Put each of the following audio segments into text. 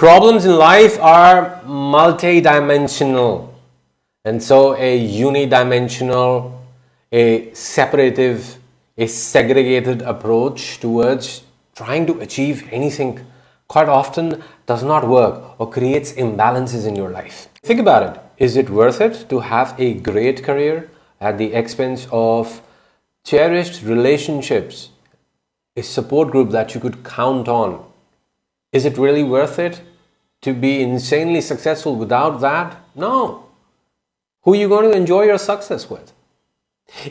problems in life are multi-dimensional, and so a unidimensional, a separative, a segregated approach towards trying to achieve anything quite often does not work or creates imbalances in your life. Think about it. Is it worth it to have a great career at the expense of cherished relationships, a support group that you could count on? Is it really worth it to be insanely successful without that? No. Who are you going to enjoy your success with?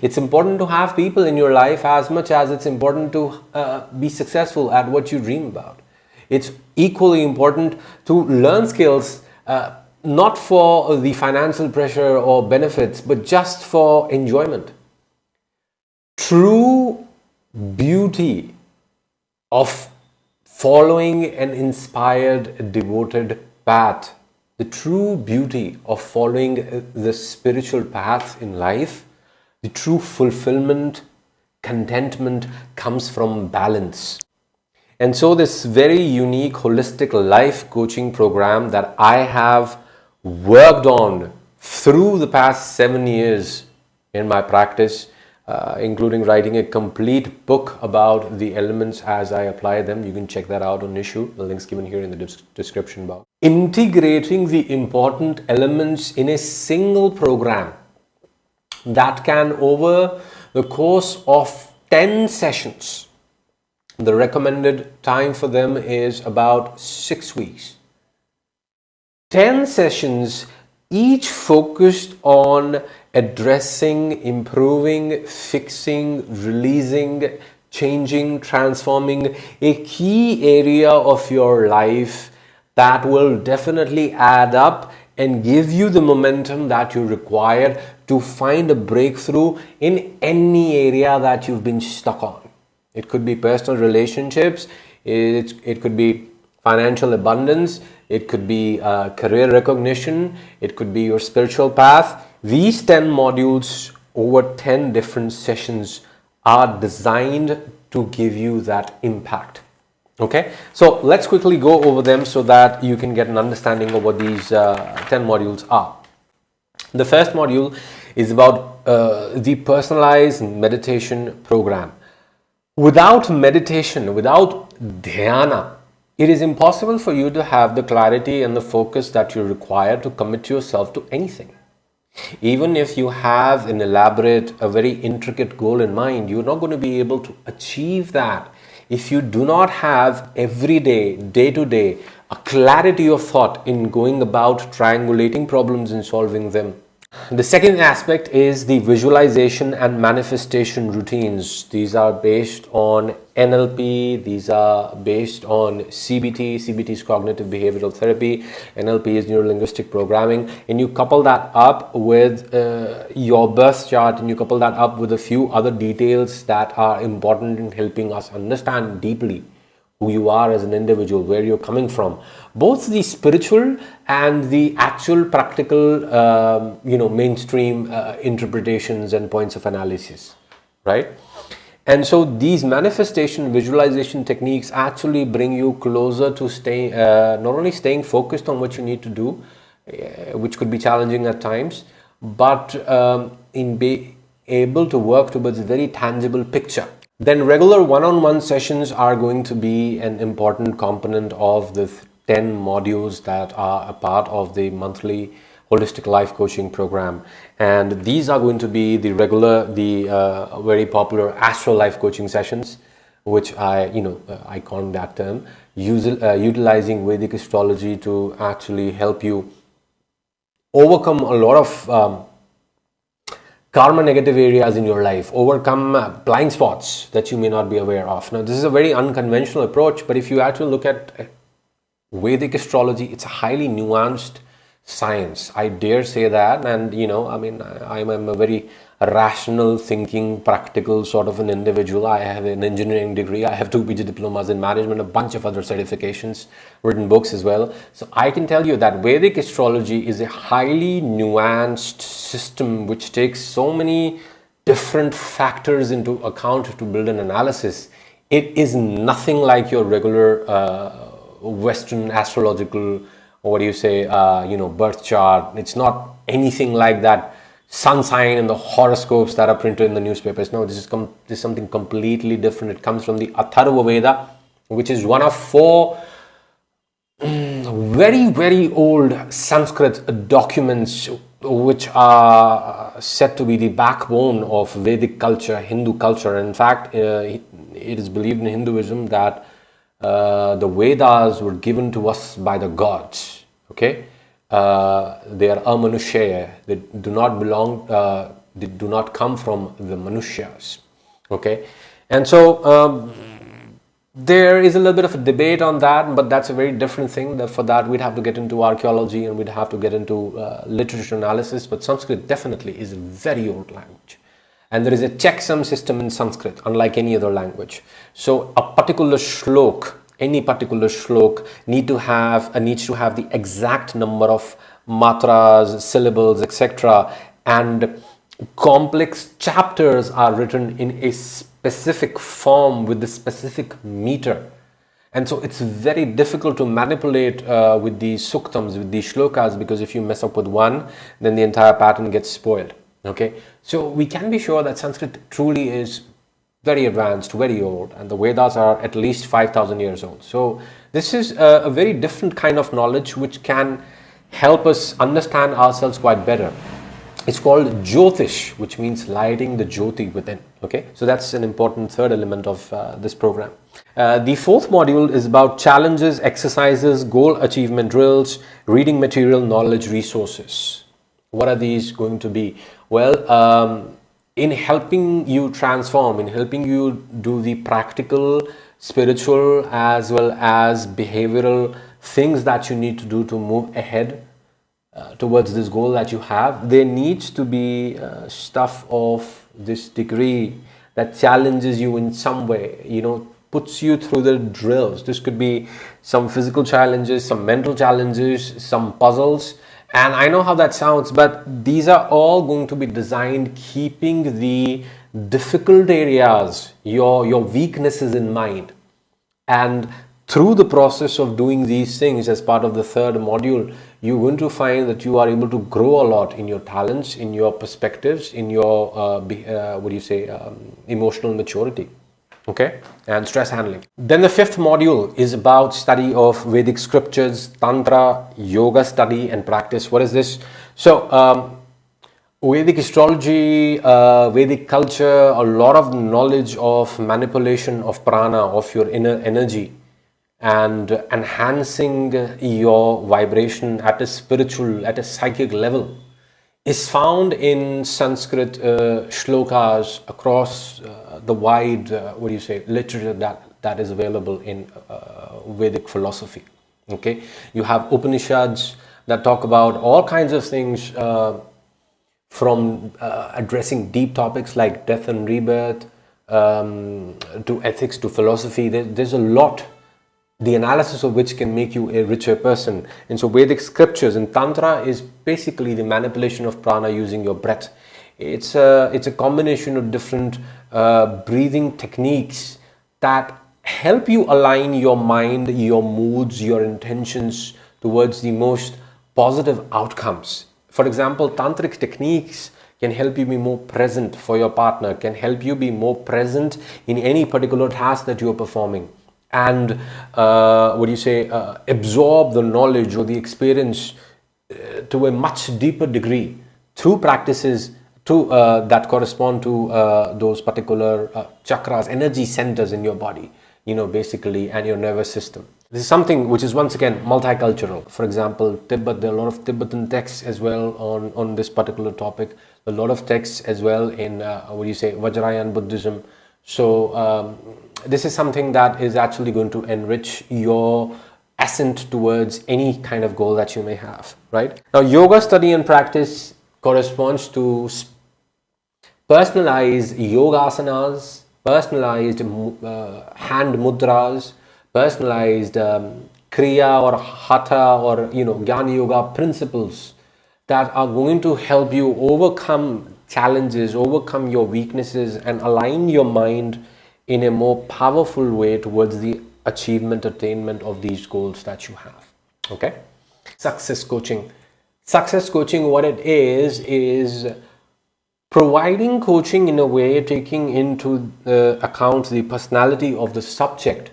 It's important to have people in your life as much as it's important to be successful at what you dream about. It's equally important to learn skills, not for the financial pressure or benefits, but just for enjoyment. True beauty of following an inspired, devoted path, the true beauty of following the spiritual path in life, the true fulfillment, contentment comes from balance. And so this very unique holistic life coaching program that I have worked on through the past 7 years in my practice, including writing a complete book about the elements as I apply them. You can check that out on Issue. The link's given here in the description box. Integrating the important elements in a single program that can, over the course of 10 sessions, the recommended time for them is about 6 weeks. 10 sessions, each focused on addressing, improving, fixing, releasing, changing, transforming a key area of your life that will definitely add up and give you the momentum that you require to find a breakthrough in any area that you've been stuck on. It could be personal relationships, it could be financial abundance, it could be career recognition, it could be your spiritual path. These 10 modules over 10 different sessions are designed to give you that impact. Okay, so let's quickly go over them so that you can get an understanding of what these 10 modules are. The first module is about the personalized meditation program. Without meditation, without dhyana, it is impossible for you to have the clarity and the focus that you require to commit yourself to anything. Even if you have an elaborate, a very intricate goal in mind, you're not going to be able to achieve that if you do not have every day, day to day, a clarity of thought in going about triangulating problems and solving them. The second aspect is the visualization and manifestation routines. These are based on NLP, these are based on CBT. CBT is cognitive behavioral therapy, NLP is neuro-linguistic programming, and you couple that up with your birth chart, and you couple that up with a few other details that are important in helping us understand deeply who you are as an individual, where you're coming from, both the spiritual and the actual practical, mainstream interpretations and points of analysis, right? And so these manifestation visualization techniques actually bring you closer to staying, not only staying focused on what you need to do, which could be challenging at times, but in being able to work towards a very tangible picture. Then regular one-on-one sessions are going to be an important component of the 10 modules that are a part of the monthly holistic life coaching program. And these are going to be the regular, very popular astro-life coaching sessions, which I coined that term, utilizing Vedic astrology to actually help you overcome a lot of karma negative areas in your life, overcome blind spots that you may not be aware of. Now, this is a very unconventional approach, but if you actually look at Vedic astrology, it's a highly nuanced science. I dare say that. And, I'm a very rational thinking, practical sort of an individual. I have an engineering degree. I have 2 PG diplomas in management, a bunch of other certifications, written books as well. So I can tell you that Vedic astrology is a highly nuanced system which takes so many different factors into account to build an analysis. It is nothing like your regular Western astrological, or what do you say, birth chart. It's not anything like that sun sign and the horoscopes that are printed in the newspapers. No, this is something completely different. It comes from the Atharva Veda, which is one of 4 very, very old Sanskrit documents, which are said to be the backbone of Vedic culture, Hindu culture. In fact, it is believed in Hinduism that the Vedas were given to us by the gods. Okay, they are amanushya. They do not belong. They do not come from the Manushas. Okay, and so there is a little bit of a debate on that, but that's a very different thing. That for that we'd have to get into archaeology and we'd have to get into literature analysis. But Sanskrit definitely is a very old language, and there is a checksum system in Sanskrit, unlike any other language. So a particular shlok, any particular shlok, needs to have the exact number of matras, syllables, etc. And complex chapters are written in a specific form with the specific meter, and so it's very difficult to manipulate with these suktams, with these shlokas, because if you mess up with one, then the entire pattern gets spoiled. Okay, so we can be sure that Sanskrit truly is very advanced, very old, and the Vedas are at least 5,000 years old. So this is a very different kind of knowledge which can help us understand ourselves quite better. It's called Jyotish, which means lighting the Jyoti within. Okay, so that's an important third element of this program. The 4th module is about challenges, exercises, goal achievement drills, reading material, knowledge, resources. What are these going to be? Well, in helping you transform, in helping you do the practical, spiritual, as well as behavioral things that you need to do to move ahead towards this goal that you have, there needs to be stuff of this degree that challenges you in some way, puts you through the drills. This could be some physical challenges, some mental challenges, some puzzles. And I know how that sounds, but these are all going to be designed keeping the difficult areas, your weaknesses in mind. And through the process of doing these things as part of the 3rd module, you're going to find that you are able to grow a lot in your talents, in your perspectives, in your, emotional maturity. Okay, and stress handling. Then the 5th module is about study of Vedic scriptures, Tantra, yoga study and practice. What is this? So, Vedic astrology, Vedic culture, a lot of knowledge of manipulation of prana, of your inner energy, and enhancing your vibration at a spiritual, at a psychic level, is found in Sanskrit shlokas across the wide, literature that is available in Vedic philosophy. Okay, you have Upanishads that talk about all kinds of things, from addressing deep topics like death and rebirth, to ethics, to philosophy. There's a lot, the analysis of which can make you a richer person. And so Vedic scriptures and Tantra is basically the manipulation of prana using your breath. It's a combination of different breathing techniques that help you align your mind, your moods, your intentions towards the most positive outcomes. For example, tantric techniques can help you be more present for your partner, can help you be more present in any particular task that you're performing, and absorb the knowledge or the experience to a much deeper degree through practices that correspond to those particular chakras, energy centers in your body, basically, and your nervous system. This is something which is, once again, multicultural. For example, Tibet, there are a lot of Tibetan texts as well on this particular topic. A lot of texts as well in, Vajrayana Buddhism. So this is something that is actually going to enrich your ascent towards any kind of goal that you may have, right? Now, yoga study and practice corresponds to personalized yoga asanas, personalized hand mudras, personalized kriya or hatha or jnana yoga principles that are going to help you overcome challenges, overcome your weaknesses, and align your mind in a more powerful way towards the achievement, attainment of these goals that you have. Okay. Success coaching. Success coaching, what it is providing coaching in a way taking into account the personality of the subject,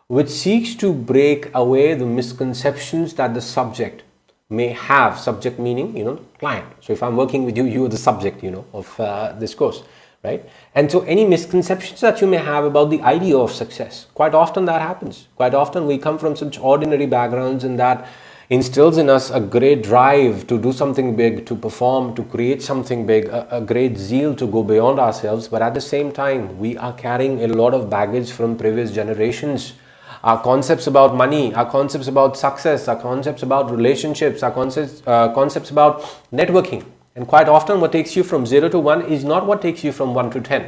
which seeks to break away the misconceptions that the subject may have. Subject meaning, client. So if I'm working with you, you are the subject, of this course, right? And so any misconceptions that you may have about the idea of success, quite often that happens. Quite often we come from such ordinary backgrounds, and that instills in us a great drive to do something big, to perform, to create something big, a great zeal to go beyond ourselves. But at the same time, we are carrying a lot of baggage from previous generations. Our concepts about money, our concepts about success, our concepts about relationships, our concepts about networking. And quite often what takes you from 0 to 1 is not what takes you from 1 to 10.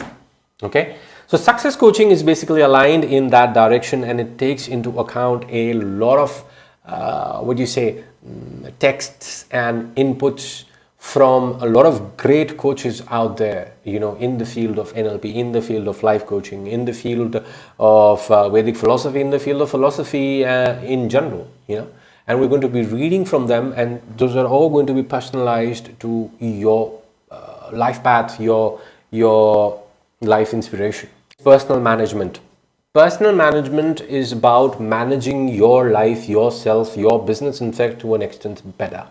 Okay. So success coaching is basically aligned in that direction, and it takes into account a lot of texts and inputs from a lot of great coaches out there, in the field of NLP, in the field of life coaching, in the field of Vedic philosophy, in the field of philosophy in general, and we're going to be reading from them, and those are all going to be personalized to your life path, your life inspiration. Personal management. Personal management is about managing your life, yourself, your business, in fact, to an extent better.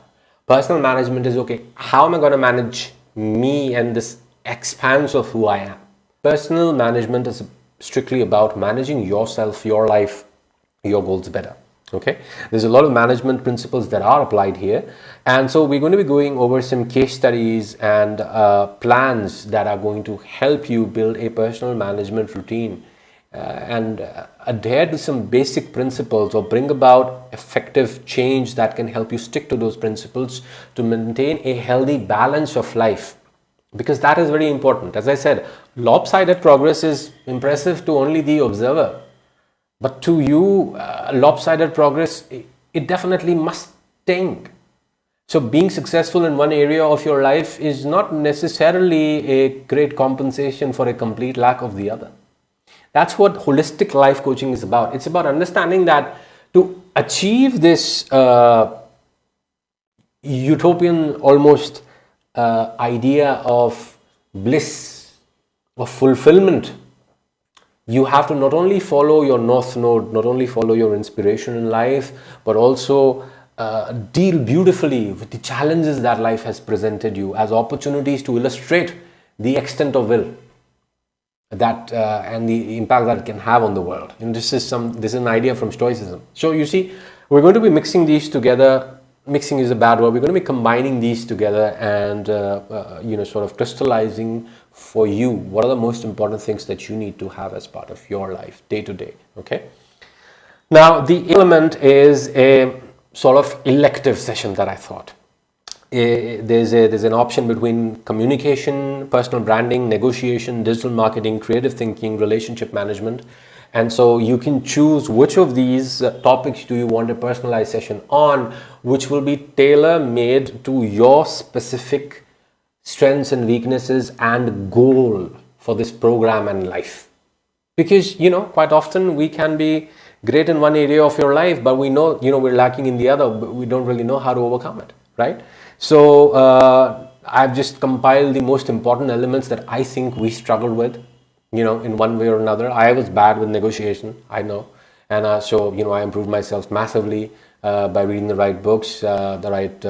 Personal management is, okay, how am I going to manage me and this expanse of who I am? Personal management is strictly about managing yourself, your life, your goals better. Okay, there's a lot of management principles that are applied here, and so we're going to be going over some case studies and plans that are going to help you build a personal management routine and adhere to some basic principles, or bring about effective change that can help you stick to those principles to maintain a healthy balance of life, because that is very important. As I said, lopsided progress is impressive to only the observer, but to you, lopsided progress, it definitely must sting. So being successful in one area of your life is not necessarily a great compensation for a complete lack of the other. That's what holistic life coaching is about. It's about understanding that to achieve this utopian almost idea of bliss, of fulfillment, you have to not only follow your north node, not only follow your inspiration in life, but also deal beautifully with the challenges that life has presented you as opportunities to illustrate the extent of will that and the impact that it can have on the world. And this is an idea from Stoicism. So you see, we're going to be mixing these together. Mixing is a bad word. We're going to be combining these together and sort of crystallizing for you what are the most important things that you need to have as part of your life day to day. Okay. Now the element is a sort of elective session that I thought. There's an option between communication, personal branding, negotiation, digital marketing, creative thinking, relationship management. And so you can choose which of these topics do you want a personalized session on, which will be tailor-made to your specific strengths and weaknesses and goal for this program and life. Because, quite often we can be great in one area of your life, but we know, we're lacking in the other, but we don't really know how to overcome it, right? So I've just compiled the most important elements that I think we struggled with, in one way or another. I was bad with negotiation, I know. And so, I improved myself massively by reading the right books, the right,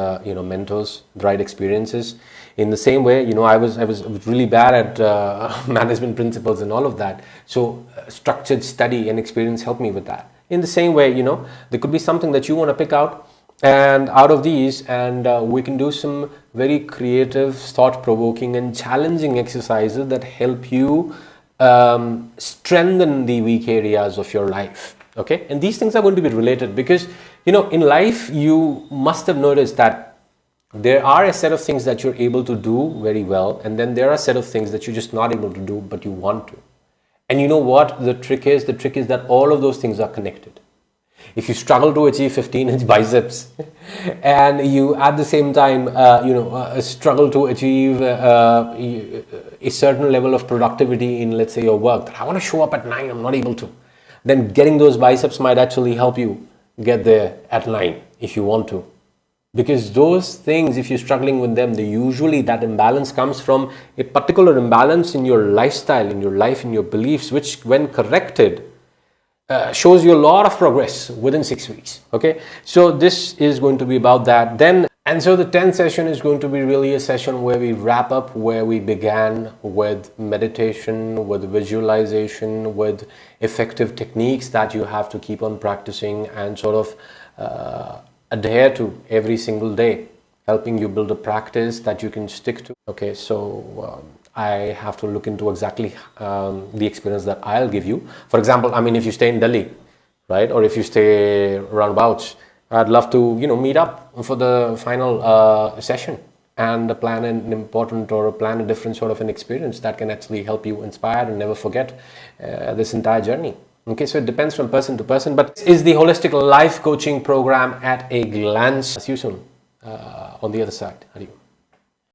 mentors, the right experiences. In the same way, I was really bad at management principles and all of that. So structured study and experience helped me with that. In the same way, there could be something that you want to pick out, and out of these, and we can do some very creative, thought-provoking and challenging exercises that help you strengthen the weak areas of your life. Okay, and these things are going to be related because in life you must have noticed that there are a set of things that you're able to do very well, and then there are a set of things that you're just not able to do but you want to. And you know what the trick is? The trick is that all of those things are connected. If you struggle to achieve 15-inch biceps and you at the same time struggle to achieve a certain level of productivity in, let's say, your work, that I want to show up at 9, I'm not able to. then getting those biceps might actually help you get there at 9 if you want to. Because those things, if you're struggling with them, usually that imbalance comes from a particular imbalance in your lifestyle, in your life, in your beliefs, which when corrected, shows you a lot of progress within 6 weeks. Okay, so this is going to be about that. And so the 10th session is going to be really a session where we wrap up where we began, with meditation, with visualization, with effective techniques that you have to keep on practicing and sort of adhere to every single day, helping you build a practice that you can stick to. Okay, so I have to look into exactly the experience that I'll give you. For example, I mean, if you stay in Delhi, right, or if you stay roundabouts, I'd love to, meet up for the final session and plan an important or plan a different sort of an experience that can actually help you inspire and never forget this entire journey. Okay, so it depends from person to person, but this is the holistic life coaching program at a glance. See you soon on the other side. Adieu.